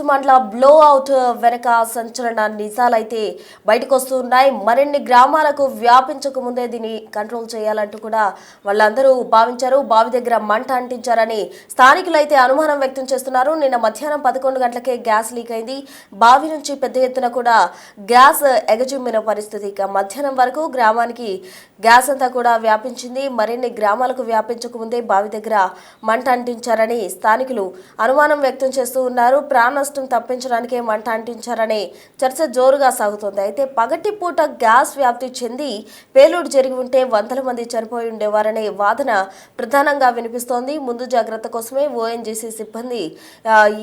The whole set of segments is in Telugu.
ఇరుసుమండ్ల బ్లో అవుట్ వెనక సంచలన నిజాలైతే బయటకు వస్తున్నాయి. మరిన్ని గ్రామాలకు వ్యాపించక ముందే దీన్ని కంట్రోల్ చేయాలంటూ కూడా వాళ్ళందరూ భావించారు. బావి దగ్గర మంట అంటించారని స్థానికులైతే అనుమానం వ్యక్తం చేస్తున్నారు. నిన్న మధ్యాహ్నం 11 గంటలకే గ్యాస్ లీక్ అయింది. బావి నుంచి పెద్ద ఎత్తున కూడా గ్యాస్ ఎగజిమ్మిన పరిస్థితి. ఇక మధ్యాహ్నం వరకు గ్రామానికి గ్యాస్ అంతా కూడా వ్యాపించింది. మరిన్ని గ్రామాలకు వ్యాపించక ముందే బావి దగ్గర మంట అంటించారని స్థానికులు అనుమానం వ్యక్తం చేస్తూ ఉన్నారు. ప్రాణ నష్టం తప్పించడానికే మంట అంటించారనే చర్చ జోరుగా సాగుతోంది. అయితే పగటిపూట గ్యాస్ వ్యాప్తి చెంది పేలుడు జరిగి ఉంటే వందల మంది చనిపోయి ఉండేవారనే వాదన ప్రధానంగా వినిపిస్తోంది. ముందు జాగ్రత్త కోసమే ఓఎన్జీసీ సిబ్బంది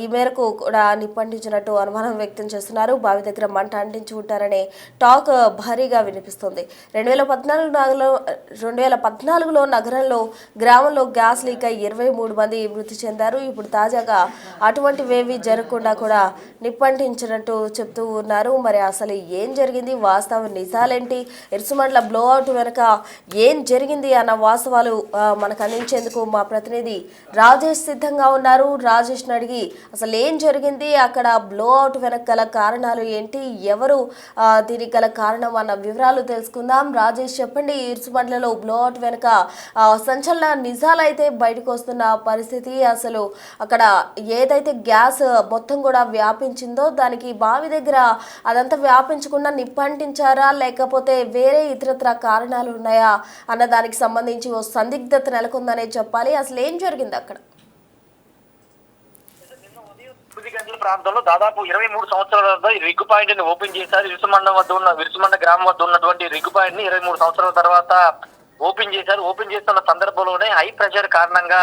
ఈ మేరకు కూడా నిప్పంటించినట్టు అనుమానం వ్యక్తం చేస్తున్నారు. బావి దగ్గర మంట అంటించి ఉంటారనే టాక్ భారీగా వినిపిస్తోంది. 2014లో నగరంలో గ్రామంలో గ్యాస్ లీక్ అయి 23 మంది మృతి చెందారు. ఇప్పుడు తాజాగా అటువంటివేవి జరగకుండా కూడా నిప్పంటించినట్టు చెప్తూ ఉన్నారు. మరి అసలు ఏం జరిగింది, వాస్తవ నిజాలేంటి, ఇరుసుమండ్ల బ్లోఅవుట్ వెనక ఏం జరిగింది అన్న వాస్తవాలు మనకు అందించేందుకు మా ప్రతినిధి రాజేష్ సిద్ధంగా ఉన్నారు. రాజేష్ని అడిగి అసలు ఏం జరిగింది, అక్కడ బ్లోఅవుట్ వెనక గల కారణాలు ఏంటి, ఎవరు దీనికి గల కారణం అన్న వివరాలు తెలుసుకుందాం. రాజేష్ చెప్పండి, ఇరుసుమండ్లలో బ్లోఅవుట్ వెనక సంచలన నిజాలైతే బయటకు వస్తున్న పరిస్థితి. అసలు అక్కడ ఏదైతే గ్యాస్ మొత్తం కూడా వ్యాపించిందో దానికి బావి దగ్గర అదంతా వ్యాపించకుండా నిప్పంటించారా, లేకపోతే వేరే ఇతరత్ర కారణాలు ఉన్నాయా అన్న దానికి సంబంధించి ఓ సందిగ్ధత నెలకొందనే చెప్పాలి. అసలు ఏం జరిగింది అక్కడ? 9 గంటల ప్రాంతంలో దాదాపు 23 సంవత్సరాల ఈ రిగ్గు పాయింట్ ని ఓపెన్ చేశారు. విరుసుమండ గ్రామం వద్ద ఉన్నటువంటి రిగ్గు పాయింట్ ని 23 సంవత్సరాల తర్వాత ఓపెన్ చేశారు. ఓపెన్ చేస్తున్న సందర్భంలోనే హై ప్రెషర్ కారణంగా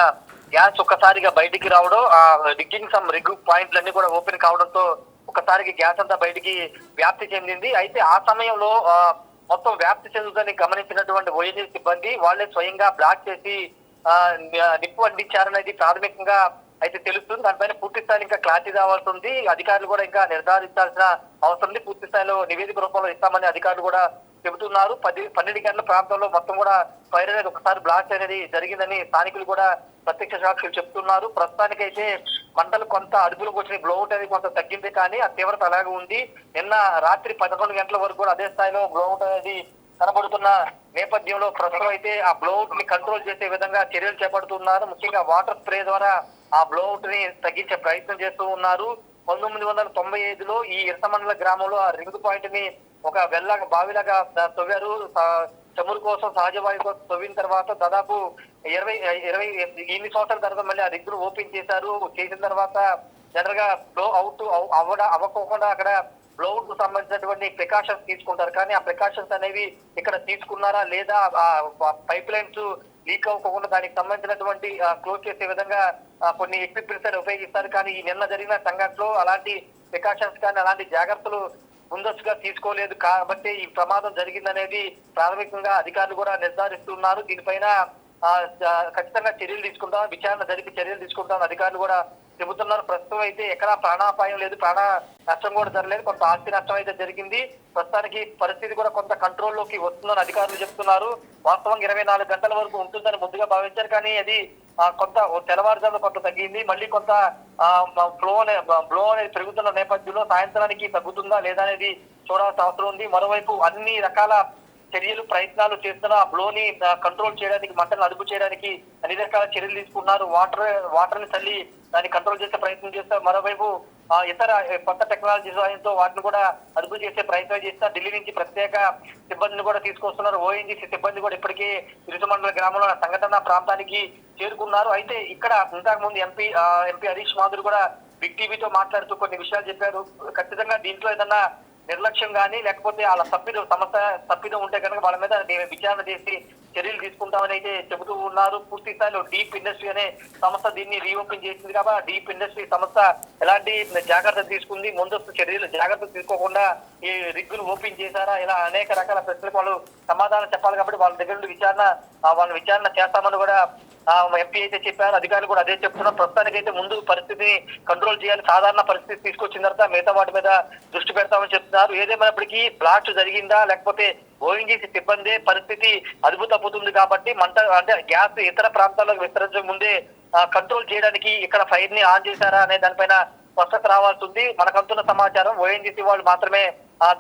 గ్యాస్ ఒక్కసారిగా బయటికి రావడం, ఆ రిగ్గు పాయింట్లన్నీ కూడా ఓపెన్ కావడంతో ఒక్కసారికి గ్యాస్ అంతా బయటికి వ్యాప్తి చెందింది. అయితే ఆ సమయంలో మొత్తం వ్యాప్తి చెందుతుందని గమనించినటువంటి ఓఎన్జీ సిబ్బంది వాళ్ళే స్వయంగా బ్లాక్ చేసి నిప్పు అందించారనేది ప్రాథమికంగా అయితే తెలుస్తుంది. దానిపైన పూర్తి స్థాయిలో ఇంకా క్లారిటీ రావాల్సి ఉంది. అధికారులు కూడా ఇంకా నిర్ధారించాల్సిన అవసరం ఉంది. పూర్తి స్థాయిలో నివేదిక రూపంలో ఇస్తామని అధికారులు కూడా చెబుతున్నారు. 12 గంటల ప్రాంతంలో మొత్తం కూడా ఫైర్ అనేది ఒకసారి బ్లాస్ట్ అనేది జరిగిందని స్థానికులు కూడా ప్రత్యక్ష సాక్షులు చెప్తున్నారు. ప్రస్తుతానికైతే మంటలు కొంత అదుపులోకి వచ్చిన బ్లోఅవుట్ అనేది కొంత తగ్గింది, కానీ ఆ తీవ్రత అలాగే ఉంది. నిన్న రాత్రి 11 గంటల వరకు కూడా అదే స్థాయిలో బ్లోఅవుట్ అనేది కనబడుతున్న నేపథ్యంలో ప్రస్తుతం అయితే ఆ బ్లోఅవుట్ ని కంట్రోల్ చేసే విధంగా చర్యలు చేపడుతున్నారు. ముఖ్యంగా వాటర్ స్ప్రే ద్వారా ఆ బ్లోఅవుట్ ని తగ్గించే ప్రయత్నం చేస్తూ ఉన్నారు. 1995లో ఈ ఇరుసుమండ్ల గ్రామంలో ఆ రింగ్ పాయింట్ ని ఒక బావిలాగా తవ్వారు. చమురు కోసం, సహజ వాయు కోసం తవ్విన తర్వాత దాదాపు 28 సంవత్సరాల తర్వాత మళ్ళీ ఆ రింగ్ ను ఓపెన్ చేశారు. చేసిన తర్వాత జనరల్ గా బ్లో అవుట్ అవ్వకుండా అక్కడ బ్లోఅవుట్ కు సంబంధించినటువంటి ప్రికాషన్స్ తీసుకుంటారు, కానీ ఆ ప్రికాషన్స్ అనేవి ఇక్కడ తీసుకున్నారా లేదా, ఆ పైప్ లైన్స్ లీక్ అవ్వకుండా దానికి సంబంధించినటువంటి క్లోజ్ చేసే విధంగా కొన్ని ఎక్విప్మెంట్స్ అని ఉపయోగిస్తారు. కానీ ఈ నిన్న జరిగిన సంఘటనలో అలాంటి ప్రికాషన్స్ కానీ అలాంటి జాగ్రత్తలు ముందస్తుగా తీసుకోలేదు, కాబట్టి ఈ ప్రమాదం జరిగిందనేది ప్రాథమికంగా అధికారులు కూడా నిర్ధారిస్తున్నారు. దీనిపైన ఖచ్చితంగా చర్యలు తీసుకుంటాం, విచారణ జరిపి చర్యలు తీసుకుంటాం అధికారులు కూడా చెబుతున్నారు. ప్రస్తుతం అయితే ఎక్కడా ప్రాణాపాయం లేదు, ప్రాణ నష్టం కూడా జరగలేదు. కొంత ఆస్తి నష్టం అయితే జరిగింది. ప్రస్తుతానికి పరిస్థితి కూడా కొంత కంట్రోల్లోకి వస్తుందని అధికారులు చెప్తున్నారు. వాస్తవంగా 24 గంటల వరకు ఉంటుందని ముందుగా భావించారు, కానీ అది కొంత తెల్లవారుజామున కొంత తగ్గింది. మళ్ళీ కొంత బ్లో అనేది పెరుగుతున్న నేపథ్యంలో సాయంత్రానికి తగ్గుతుందా లేదా అనేది చూడాల్సిన అవసరం ఉంది. మరోవైపు అన్ని రకాల చర్యలు ప్రయత్నాలు చేస్తున్న బ్లోని కంట్రోల్ చేయడానికి, మంటలను అదుపు చేయడానికి అన్ని రకాల చర్యలు తీసుకున్నారు. వాటర్ ని తల్లి దాన్ని కంట్రోల్ చేసే ప్రయత్నం చేస్తారు. మరోవైపు ఇతర కొత్త టెక్నాలజీ సాయంతో వాటిని కూడా అదుపు చేసే ప్రయత్నం చేస్తారు. ఢిల్లీ నుంచి ప్రత్యేక సిబ్బందిని కూడా తీసుకొస్తున్నారు. ఓఎన్జీసీ సిబ్బంది కూడా ఇప్పటికే ఇరుసుమండ్ల గ్రామంలో సంఘటన ప్రాంతానికి చేరుకున్నారు. అయితే ఇక్కడ ఇంతకు ముందు ఎంపీ హరీష్ మాధురి కూడా బిగ్ టీవీతో మాట్లాడుతూ కొన్ని విషయాలు చెప్పారు. ఖచ్చితంగా దీంట్లో ఏదన్నా నిర్లక్ష్యం కానీ లేకపోతే వాళ్ళ తప్పిదం ఉంటే కనుక వాళ్ళ మీద విచారణ చేసి చర్యలు తీసుకుంటామని అయితే చెబుతూ ఉన్నారు. పూర్తి స్థాయిలో డీప్ ఇండస్ట్రీ అనే సంస్థ దీన్ని రీఓపెన్ చేసింది కాబట్టి డీప్ ఇండస్ట్రీ సంస్థ ఎలాంటి జాగ్రత్తలు తీసుకుంది, ముందస్తు జాగ్రత్తలు తీసుకోకుండా ఈ రిగ్గును ఓపెన్ చేశారా, ఇలా అనేక రకాల ప్రశ్నలకు వాళ్ళు సమాధానం చెప్పాలి. కాబట్టి వాళ్ళ దగ్గర నుండి విచారణ చేస్తామని కూడా ఎంపీ అయితే చెప్పారు. అధికారులు కూడా అదే చెప్తున్నారు. ప్రస్తుతానికి అయితే ముందు పరిస్థితిని కంట్రోల్ చేయాలి, సాధారణ పరిస్థితి తీసుకొచ్చిన తర్వాత మిగతా వాటి మీద దృష్టి పెడతామని చెప్తున్నారు. ఏదేమైనప్పటికీ బ్లాస్ట్ జరిగిందా లేకపోతే ఓఎన్జీసీ సిబ్బంది పరిస్థితి అదుపు తప్పుతుంది కాబట్టి గ్యాస్ ఇతర ప్రాంతాలకు విస్తరించక ముందే కంట్రోల్ చేయడానికి ఇక్కడ ఫైర్ ని ఆన్ చేశారా అనే దానిపైన స్పష్టత రావాల్సి ఉంది. మనకంతున్న సమాచారం ఓఎన్జీసీ వాళ్ళు మాత్రమే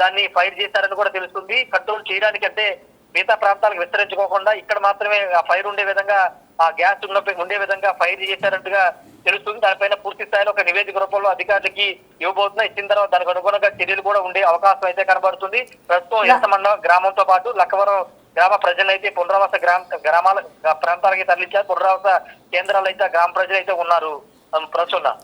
దాన్ని ఫైర్ చేశారని కూడా తెలుస్తుంది. కంట్రోల్ చేయడానికి అంటే మిగతా ప్రాంతాలకు విస్తరించుకోకుండా ఇక్కడ మాత్రమే ఆ ఫైర్ ఉండే విధంగా, ఆ గ్యాస్ ఉండే విధంగా ఫైర్ చేశారంటుగా తెలుస్తుంది. దానిపైన పూర్తి స్థాయిలో ఒక నివేదిక రూపంలో అధికారులకి ఇవ్వబోతున్నా. ఇచ్చిన తర్వాత దానికి అనుగుణంగా చర్యలు కూడా ఉండే అవకాశం అయితే కనబడుతుంది. ప్రస్తుతం ఎస్తమండ గ్రామంతో పాటు లక్కవరం గ్రామ ప్రజలైతే పునరావాస గ్రామాల ప్రాంతాలకి తరలించారు. పునరావాస కేంద్రాలు అయితే గ్రామ ప్రజలు అయితే ఉన్నారు. ప్రస్తుతం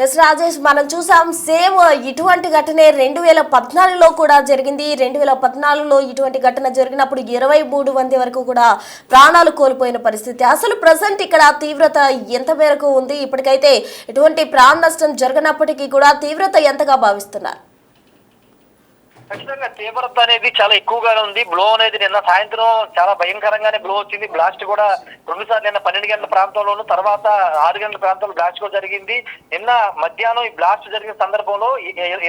ఎస్ రాజేష్, మనం చూసాం సేమ్ ఇటువంటి ఘటనే 2014లో కూడా జరిగింది. 2014లో ఇటువంటి ఘటన జరిగినప్పుడు 23 మంది వరకు కూడా ప్రాణాలు కోల్పోయిన పరిస్థితి. అసలు ప్రజెంట్ ఇక్కడ తీవ్రత ఎంత మేరకు ఉంది? ఇప్పటికైతే ఎటువంటి ప్రాణ నష్టం జరగనప్పటికీ కూడా తీవ్రత ఎంతగా భావిస్తున్నారు? ఖచ్చితంగా తీవ్రత అనేది చాలా ఎక్కువగానే ఉంది. బ్లో అనేది నిన్న సాయంత్రం చాలా భయంకరంగానే బ్లో వచ్చింది. బ్లాస్ట్ కూడా 2 సార్లు, నిన్న 12 గంటల ప్రాంతంలోను, తర్వాత 6 గంటల ప్రాంతంలో బ్లాస్ట్ కూడా జరిగింది. నిన్న మధ్యాహ్నం ఈ బ్లాస్ట్ జరిగిన సందర్భంలో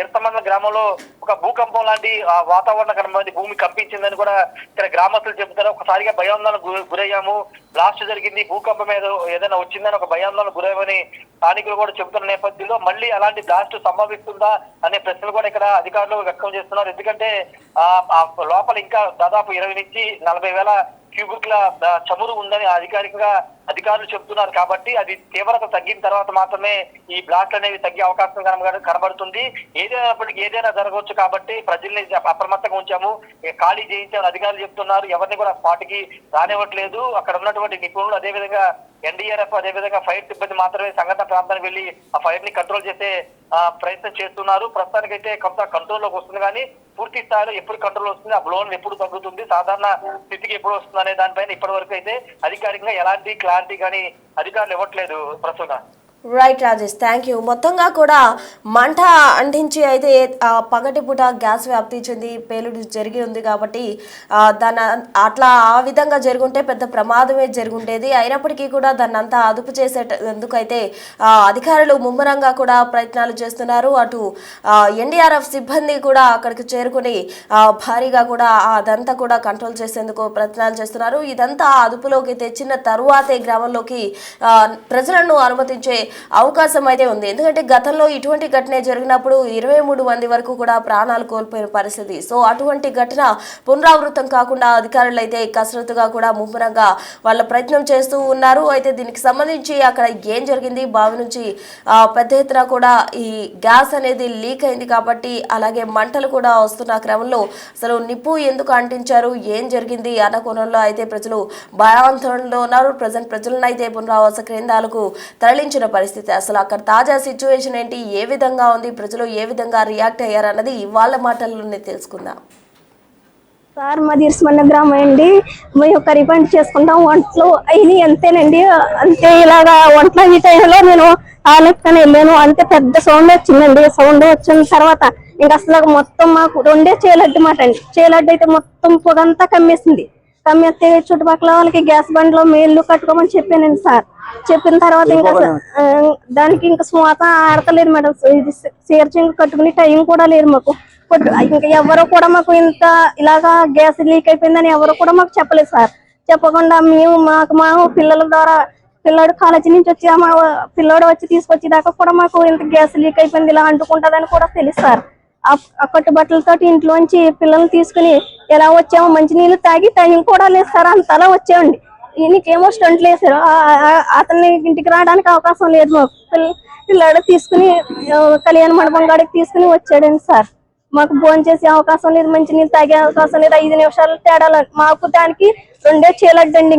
ఎర్తమండల గ్రామంలో ఒక భూకంపం లాంటి వాతావరణం కనబడింది. భూమి కంపించిందని కూడా ఇక్కడ గ్రామస్తులు చెబుతారు. ఒకసారిగా భయాందోళనకు గురయ్యాము, బ్లాస్ట్ జరిగింది, భూకంపం ఏదైనా వచ్చిందని ఒక భయాందోళన గురయ్యమని స్థానికులు కూడా చెబుతున్న నేపథ్యంలో మళ్ళీ అలాంటి బ్లాస్ట్ సంభవిస్తుందా అనే ప్రశ్నలు కూడా ఇక్కడ అధికారులు వ్యక్తం చేస్తున్నారు. ఎందుకంటే లోపల ఇంకా దాదాపు 20 నుంచి 40 వేల క్యూబిక్ల చమురు ఉందని అధికారులు చెబుతున్నారు. కాబట్టి అది తీవ్రత తగ్గిన తర్వాత మాత్రమే ఈ బ్లాస్ట్ అనేవి తగ్గే అవకాశం కనబడుతుంది. ఏదైనా జరగవచ్చు కాబట్టి ప్రజల్ని అప్రమత్తంగా ఉంచాము, ఖాళీ చేయించామని అధికారులు చెప్తున్నారు. ఎవరిని కూడా స్పాట్కి రానివ్వట్లేదు. అక్కడ ఉన్నటువంటి నిపుణులు, అదేవిధంగా ఎన్డీఆర్ఎఫ్, అదేవిధంగా ఫైర్ సిబ్బంది మాత్రమే సంఘటన ప్రాంతానికి వెళ్లి ఆ ఫైర్ ని కంట్రోల్ చేసే ప్రయత్నం చేస్తున్నారు. ప్రస్తుతానికైతే కొంత కంట్రోల్లోకి వస్తుంది, కానీ పూర్తి స్థాయిలో ఎప్పుడు కంట్రోల్ వస్తుంది, ఆ బ్లోన్ ఎప్పుడు తగ్గుతుంది, సాధారణ స్థితికి ఎప్పుడు వస్తుంది అనే దానిపైన ఇప్పటి వరకు అయితే అధికారికంగా ఎలాంటి క్లారిటీ కానీ అధికారులు ఇవ్వట్లేదు ప్రస్తుతం. Right Rajesh, thank you. మొత్తంగా కూడా మంట అంటించి అయితే పగటిపూట గ్యాస్ వ్యాప్తి చెంది పేలుడు జరిగి ఉంది కాబట్టి దాన్ని అట్లా ఆ విధంగా జరుగుంటే పెద్ద ప్రమాదమే జరుగుండేది. అయినప్పటికీ కూడా దాన్ని అంతా అదుపు చేసేందుకైతే అధికారులు ముమ్మరంగా కూడా ప్రయత్నాలు చేస్తున్నారు. అటు ఎన్డీఆర్ఎఫ్ సిబ్బంది కూడా అక్కడికి చేరుకుని భారీగా కూడా అదంతా కూడా కంట్రోల్ చేసేందుకు ప్రయత్నాలు చేస్తున్నారు. ఇదంతా అదుపులోకి తెచ్చిన తరువాతే గ్రామంలోకి ప్రజలను అనుమతించే అవకాశం అయితే ఉంది. ఎందుకంటే గతంలో ఇటువంటి ఘటన జరిగినప్పుడు 23 మంది వరకు కూడా ప్రాణాలు కోల్పోయిన పరిస్థితి. సో అటువంటి ఘటన పునరావృతం కాకుండా అధికారులు అయితే కసరత్తుగా కూడా ముమ్మరంగా వాళ్ళ ప్రయత్నం చేస్తూ ఉన్నారు. అయితే దీనికి సంబంధించి అక్కడ ఏం జరిగింది, బావి నుంచి పెద్ద ఎత్తున కూడా ఈ గ్యాస్ అనేది లీక్ అయింది కాబట్టి, అలాగే మంటలు కూడా వస్తున్న క్రమంలో అసలు నిప్పు ఎందుకు అంటించారు, ఏం జరిగింది అన్న కోణంలో అయితే ప్రజలు భయాందోళనలో ఉన్నారు. ప్రజలను అయితే పునరావాస కేంద్రాలకు తరలించిన పరిస్థితి. అసలు అక్కడ తాజా సిచ్యువేషన్ ఏంటి, ఏ విధంగా ఉంది, ప్రజలు ఏ విధంగా రియాక్ట్ అయ్యారన్నది వాళ్ళ మాటల్లోనే తెలుసుకుందాం. సార్ మాది ఇరుసుమన్న గ్రామం అండి. మేము కర్రీ పంట చేసుకుంటాం. వంటలు అయినాయి అంతేనండి. అంతే ఇలాగా వంటలు ఈ టైంలో నేను ఆలెక్కని వెళ్ళాను. అంతే పెద్ద సౌండ్ వచ్చిందండి. సౌండ్ వచ్చిన తర్వాత ఇంకా అసలు మొత్తం మాకు 2 చేలడ్డు మాట అండి. చేలడ్డు అయితే మొత్తం పొగంతా కమ్మేసింది. కమ్మేస్తే చుట్టుపక్కల వాళ్ళకి గ్యాస్ బండ్లో మేళ్ళు కట్టుకోమని చెప్పానండి సార్. చెప్పిన తర్వాత ఇంకా దానికి ఇంకా స్వాత ఆడతలేదు మేడం. ఇది చీరచింగ్ కట్టుకుని టైం కూడా లేదు మాకు. ఇంకా ఎవరు కూడా మాకు ఇంత ఇలాగా గ్యాస్ లీక్ అయిపోయిందని ఎవరు కూడా మాకు చెప్పలేదు సార్. చెప్పకుండా మేము మా పిల్లల ద్వారా, పిల్లాడు కాలేజీ నుంచి వచ్చి మా పిల్లోడు వచ్చి తీసుకొచ్చేదాకా కూడా మాకు ఇంత గ్యాస్ లీక్ అయిపోయింది ఇలా అంటుకుంటుందని కూడా తెలుసు సార్. ఆ కట్టుబట్టలతో ఇంట్లోంచి పిల్లల్ని తీసుకుని ఎలా వచ్చామో, మంచినీళ్ళు తాగి టైం కూడా లేదు సార్. అంతలా వచ్చామండి. ఈయనకేమో స్టంట్లు వేసారు. అతన్ని ఇంటికి రావడానికి అవకాశం లేదు. మాకు పిల్లాడు తీసుకుని కళ్యాణ మండపం కాడికి తీసుకుని వచ్చాడండి సార్. మాకు భోజనం చేసే అవకాశం లేదు, మంచినీళ్ళు తాగే అవకాశం లేదు. 5 నిమిషాలు తేడా మాకు దానికి 2 చేలడ్డండి.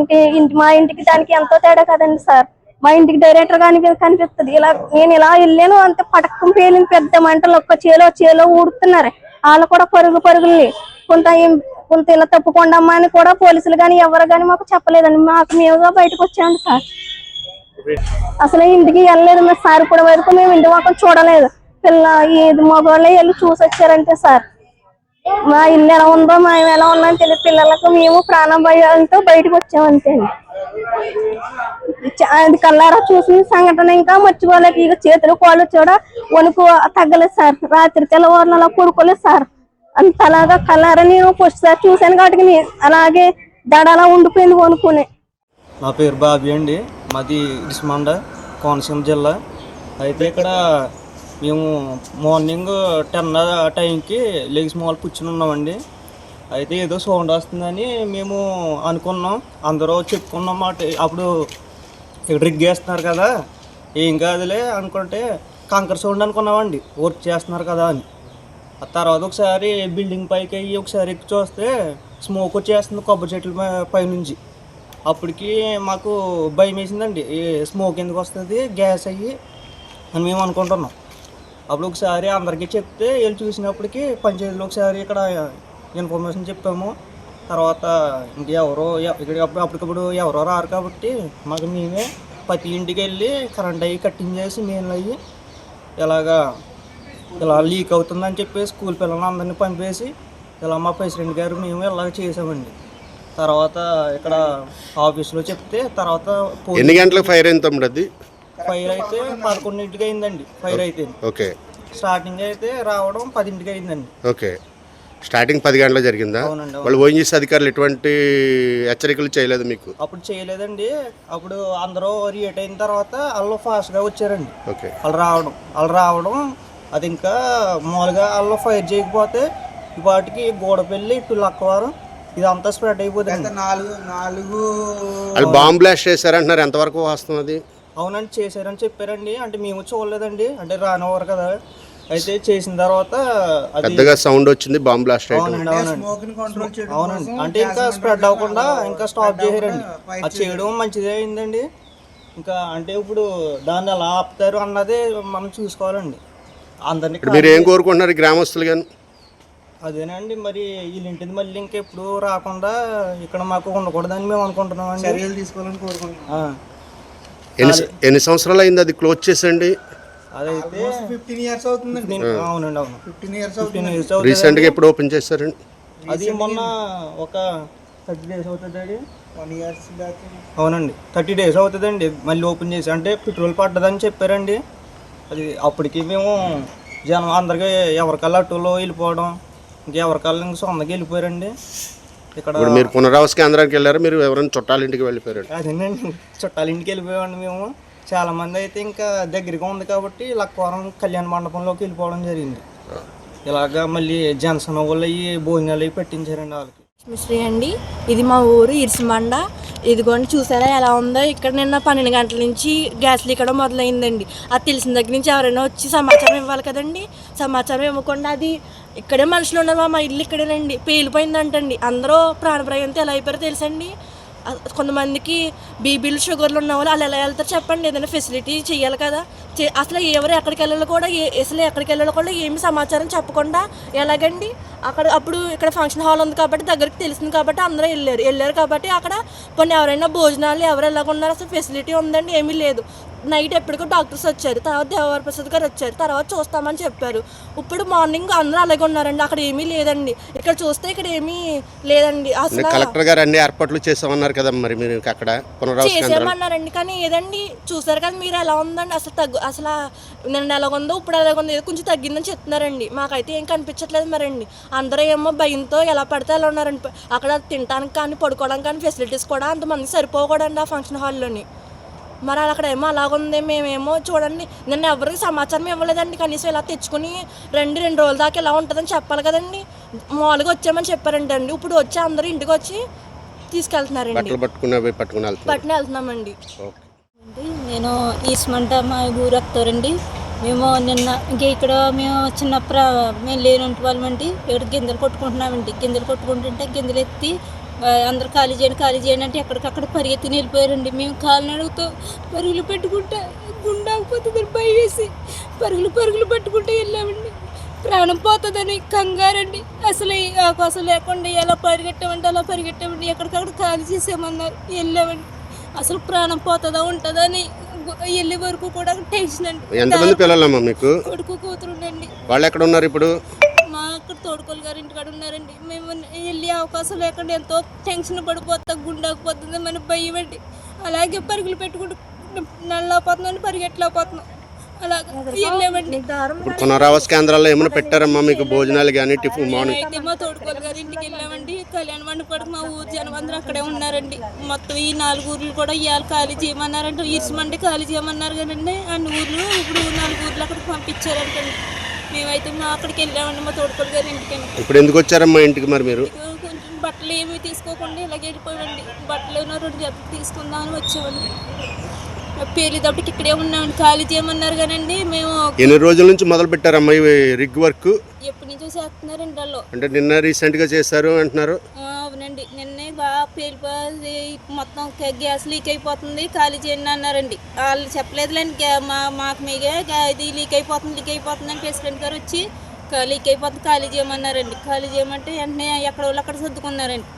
మా ఇంటికి దానికి ఎంతో తేడా కదండి సార్. మా ఇంటికి డైరెక్టర్ గాని కనిపిస్తుంది. నేను ఇలా వెళ్ళాను, అంతే పటకం పేలిన పెద్ద మంటలు ఒక్క చేలో ఊడుతున్నారు. వాళ్ళు కూడా పరుగుల్ని కొంత ఇలా తప్పుకోండమ్మా అని కూడా పోలీసులు కానీ ఎవరు కానీ మాకు చెప్పలేదండి. మేముగా బయటకు వచ్చామండి సార్. అసలు ఇంటికి వెళ్ళలేదు మేము సార్. ఇప్పుడు వరకు మేము ఇంటి మొత్తం చూడలేదు. మగవాళ్ళే వెళ్ళి చూసి వచ్చారంటే సార్. మా ఇల్లు ఎలా ఉందో, మేము ఎలా ఉన్నామో తెలియదు. పిల్లలకు మేము ప్రాణం భయంతో బయటకు వచ్చామంతే. అది కల్లారా చూసిన సంఘటన ఇంకా మర్చిపోలేక ఇక చేతులు కాళ్ళు చూడ వణుకు తగ్గలేదు సార్. రాత్రి తెల్లవారులు అలా పడుకోలేదు సార్. అంతలాగా కల్లారా నేను ఫస్ట్ సార్ చూశాను కాబట్టి అలాగే దడలా ఉండిపోయింది వణుకుని. నా పేరు బాబీ అండి. మాది ఇరుసుమండ, కోనసీమ జిల్లా. అయితే ఇక్కడ మేము మార్నింగ్ 10 టైంకి లెగ్స్ మాల్ కూర్చుని ఉన్నామండి. అయితే ఏదో సౌండ్ వస్తుందని మేము అనుకున్నాం, అందరూ చెప్పుకున్నాం మాట. అప్పుడు ఇక్కడ రిగ్ వేస్తున్నారు కదా, ఏం కాదులే అనుకుంటే కంకర్ సౌండ్ అనుకున్నామండి, వర్క్ చేస్తున్నారు కదా అని. ఆ తర్వాత ఒకసారి బిల్డింగ్ పైకి అయ్యి ఒకసారి ఎక్కి చూస్తే స్మోక్ వచ్చేస్తుంది కొబ్బరి చెట్ల పైనుంచి. అప్పటికి మాకు భయం వేసిందండి, ఈ స్మోక్ ఎందుకు వస్తుంది, గ్యాస్ అయ్యి అని మేము అనుకుంటున్నాం. అప్పుడు ఒకసారి అందరికీ చెప్తే వెళ్ళి చూసినప్పటికీ పంచాయతీలో ఒకసారి ఇక్కడ ఇన్ఫర్మేషన్ చెప్పాము. తర్వాత ఇంకెవరో ఇక్కడ అప్పటికప్పుడు ఎవరో రారు కాబట్టి మాకు మేమే ప్రతి ఇంటికి వెళ్ళి కరెంట్ అయ్యి కట్టించేసి మెయిన్లు అయ్యి ఇలా లీక్ అవుతుందని చెప్పి స్కూల్ పిల్లలు అందరినీ పంపేసి ఇలా మా ప్రెసిడెంట్ గారు మేము ఇలా చేసామండి. తర్వాత ఇక్కడ ఆఫీస్లో చెప్తే తర్వాత ఎన్ని గంటలకు ఫైర్ అయింది తమ్ముడు? అది ఫైర్ అయితే 11ంటికి అయిందండి. ఫైర్ అయితే ఓకే. స్టార్టింగ్ అయితే రావడం 10ంటికి అయిందండి. ఓకే, స్టార్టింగ్ 10 గంటలకు జరిగిందా? అవునండి. వాళ్ళు ఓఎన్జీసీ అధికారులు ఎటువంటి హెచ్చరికలు చేయలేదు మీకు? అప్పుడు చేయలేదండి. అప్పుడు అందరూ రియేట్ అయిన తర్వాత వాళ్ళు ఫాస్ట్గా వచ్చారండి. ఓకే, వాళ్ళు రావడం అది ఇంకా మామూలుగా వాళ్ళు ఫైర్ చేయకపోతే వాటికి గోడపల్లి ఇటు లక్కవారం ఇదంతా స్ప్రెడ్ అయిపోతుంది. వాళ్ళు బాంబ్ బ్లాస్ట్ చేశారంటున్నారు, ఎంతవరకు వస్తున్నది? అవునండి, చేశారని చెప్పారండి. అంటే మేము చూడలేదండి, అంటే రానివ్వరు కదా. అయితే చేసిన తర్వాత పెద్దగా సౌండ్ వచ్చింది, బాంబ్ బ్లాస్ట్ అయ్యింది. అవునండి, అంటే ఇంకా స్ప్రెడ్ అవ్వకుండా ఇంకా స్టాప్ చేశారండి. అది చేయడం మంచిదే అయిందండి. ఇంకా అంటే ఇప్పుడు దాన్ని ఎలా ఆపుతారు అన్నది మనం చూసుకోవాలండి. అందరినీ మీరు ఏం కోరుకుంటున్నారు గ్రామస్తులు కానీ? అదేనండి, మరి వీళ్ళింటిది మళ్ళీ ఇంకెప్పుడు రాకుండా ఇక్కడ మాకు ఉండకూడదని మేము అనుకుంటున్నామండి. చర్యలు తీసుకోవాలని కోరుకుంటున్నాం. ఎన్ని సంవత్సరాలు అయింది అది క్లోజ్ చేసండి? అదైతే 15 years అవుతుందండి. అవునండి, అవును, 15 years అవుతుంది. రీసెంట్గా ఎప్పుడు ఓపెన్ చేశారండి? అది మొన్న ఒక 30 days అవుతుందండి. 1 year బ్యాక్. అవునండి, 30 days అవుతుందండి మళ్ళీ ఓపెన్ చేసి. అంటే పెట్రోల్ పడ్డదని చెప్పారండి. అది అప్పటికి మేము జనం అందరికీ ఎవరికల్లా అటులో వెళ్ళిపోవడం, ఇంకెవరికల్లా ఇంక సొంతకి వెళ్ళిపోయారండి. ఇక్కడ మీరు పునరావాస కేంద్రానికి వెళ్ళారు, మీరు ఎవరైనా చుట్టాల ఇంటికి వెళ్ళిపోయారు? అదేనండి, చుట్టాల ఇంటికి వెళ్ళిపోయామండి మేము. చాలామంది అయితే ఇంకా దగ్గరగా ఉంది కాబట్టి లక్కవరం కళ్యాణ మండపంలోకి వెళ్ళిపోవడం జరిగింది. ఇలాగా మళ్ళీ జనసేన వాళ్ళు అవి భోజనాలు అవి పెట్టించారండి వాళ్ళకి. శ్రీ అండి, ఇది మా ఊరు ఇరిసిమండ. ఇదిగోండి చూసారా ఎలా ఉందో. ఇక్కడ నిన్న 12 గంటల నుంచి గ్యాస్ లీక్ మొదలైందండి. అది తెలిసిన దగ్గర నుంచి ఎవరైనా వచ్చి సమాచారం ఇవ్వాలి కదండి. సమాచారం ఇవ్వకుండా అది ఇక్కడే మనుషులు ఉన్నారు, మా ఇల్లు ఇక్కడేనండి, పేలిపోయిందంటండి. అందరూ ప్రాణప్రాయంతో ఎలా అయిపోయారో తెలుసండి. కొంతమందికి బీపీలు షుగర్లు ఉన్న వాళ్ళు ఎలా వెళ్తారు చెప్పండి. ఏదైనా ఫెసిలిటీ చేయాలి కదా. అసలు ఎవరు ఎక్కడికి వెళ్ళాలో కూడా అసలు ఎక్కడికి వెళ్ళాలో కూడా ఏమి సమాచారం చెప్పకుండా ఎలాగండి. అప్పుడు ఇక్కడ ఫంక్షన్ హాల్ ఉంది కాబట్టి దగ్గరికి తెలిసింది కాబట్టి అందరూ వెళ్ళారు కాబట్టి అక్కడ కొన్ని ఎవరైనా భోజనాలు ఎవరు ఎలాగున్నారు, అసలు ఫెసిలిటీ ఉందండి, ఏమీ లేదు. నైట్ ఎప్పటికో డాక్టర్స్ వచ్చారు, తర్వాత దేవవర ప్రసాద్ గారు వచ్చారు, తర్వాత చూస్తామని చెప్పారు. ఇప్పుడు మార్నింగ్ అందరూ అలాగే ఉన్నారండి, అక్కడ ఏమీ లేదండి. ఇక్కడ చూస్తే ఇక్కడ ఏమీ లేదండి. అసలు కలెక్టర్ గారు అన్ని ఏర్పాట్లు చేసామన్నారు కదా, మరి మీరు అక్కడ చేసామన్నారండి. కానీ ఏదండి చూసారు కదా మీరు ఎలా ఉందండి. అసలు నిన్న ఎలాగుందో ఇప్పుడు ఎలాగుందో, ఏదో కొంచెం తగ్గిందని చెప్తున్నారండి. మాకైతే ఏం కనిపించట్లేదు మరండి. అందరూ ఏమో భయంతో ఎలా పడితే అలా ఉన్నారండి. అక్కడ తినడానికి కానీ పడుకోవడానికి కానీ ఫెసిలిటీస్ కూడా అంతమంది సరిపోకూడండి ఆ ఫంక్షన్ హాల్లోని. మరి అక్కడ ఏమో అలాగుంది. మేమేమో చూడండి నిన్న ఎవరికి సమాచారం ఇవ్వలేదండి. కనీసం ఇలా తెచ్చుకుని 2 రోజుల దాకా ఎలా ఉంటుందని చెప్పాలి కదండి. మామూలుగా వచ్చామని చెప్పారండి అండి. ఇప్పుడు వచ్చి అందరూ ఇంటికి వచ్చి తీసుకెళ్తున్నారండి, పట్టుకుని వెళ్తున్నామండి. నేను ఈస్మంట మా ఊరు వస్తారండి. మేము నిన్న ఇక్కడ మేము మేము లేనంటి వాళ్ళమండి. ఇక్కడ గింజలు కొట్టుకుంటున్నామండి. గింజలు కొట్టుకుంటుంటే గింజలు ఎత్తి అందరు ఖాళీ చేయండి అంటే ఎక్కడికక్కడ పరిగెత్తిని వెళ్ళిపోయారండి. మేము కాలినడుగుతూ పరుగులు పెట్టుకుంటే గుండాకపోతుంది భయం వేసి పరుగులు పెట్టుకుంటే వెళ్ళామండి. ప్రాణం పోతుందని కంగారండి. అసలు అవకాశం లేకుండా ఎలా పరిగెట్టామంటే అలా పరిగెట్టామండి. ఎక్కడికక్కడ ఖాళీ చేసామన్నారు, వెళ్ళామండి. అసలు ప్రాణం పోతుందా ఉంటుందా అని వెళ్ళే వరకు కూడా టెన్షన్ అండి. ఎంతమంది పిల్లలమ్మా మీకు? కొడుకు కూతురుండండి. వాళ్ళు ఎక్కడ ఉన్నారు ఇప్పుడు? మా అక్కడ తోడుకోలు గారు ఇంటికాడ ఉన్నారండి. మేము వెళ్ళే అవకాశం లేకుండా ఎంతో టెన్షన్ పడిపోతా, గుండాకపోతుంది మన భయం అండి. అలాగే పరుగులు పెట్టుకుంటూ నల్లపోతున్నాం, పరిగెట్టలేకపోతున్నాం. అలాగా వెళ్ళామండి. ఇప్పుడు పునరావాస కేంద్రాల్లో ఏమైనా పెట్టారమ్మా మీకు భోజనాలు కానీ టిఫిన్ మార్నింగ్? అయితే మా తోడుకోలు గారి ఇంటికి వెళ్ళామండి. కళ్యాణ మండపానికి మా ఊరు జనం అందరూ అక్కడే ఉన్నారండి. మొత్తం ఈ 4 ఊర్లు కూడా ఇవాళ ఖాళీ చేయమన్నారంటే ఇసుమండి ఖాళీ చేయమన్నారు కదండి. అన్ని ఊర్లు ఇప్పుడు 4 ఊర్లు అక్కడికి పంపించారంటండి. మేమైతే మా అక్కడికి వెళ్ళామండి మా తోడుకోలు గారి ఇంటికి. ఇప్పుడు ఎందుకు వచ్చారమ్మా ఇంటికి మరి మీరు? కొంచెం బట్టలు ఏమి తీసుకోకుండా ఇలాగ వెళ్ళిపోయామండి. బట్టలు 2 జతలు తీసుకుందామని వచ్చామండి. పేలిదప్పటికి ఇక్కడే ఉన్నామండి. ఖాళీ చేయమన్నారు కానండి. మేము ఎన్ని రోజుల నుంచి మొదలు పెట్టారమ్మా ఈ రిగ్ వర్క్? ఎప్పటి నుంచో చేస్తున్నారండి వాళ్ళు. అంటే నిన్న రీసెంట్గా చేశారు అంటున్నారు. అవునండి, నిన్నే బాగా పేలిపోయి మొత్తం గ్యాస్ లీక్ అయిపోతుంది ఖాళీ చేయండి అన్నారండి. వాళ్ళు చెప్పలేదులేండి. మాకు మీగే ఇది లీక్ అయిపోతుంది అని ప్రెసిడెంట్ గారు వచ్చి లీక్ అయిపోతుంది ఖాళీ చేయమన్నారండి. ఖాళీ చేయమంటే వెంటనే ఎక్కడ వాళ్ళు అక్కడ సర్దుకున్నారండి.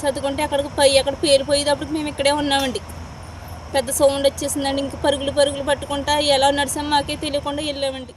సర్దుకుంటే అక్కడ పేలిపోయేటప్పటికి మేము ఇక్కడే ఉన్నామండి. పెద్ద సౌండ్ వచ్చేసిందండి. ఇంక పరుగులు పట్టుకుంటా ఎలా నడిచాం మాకే తెలియకుండా వెళ్ళామండి.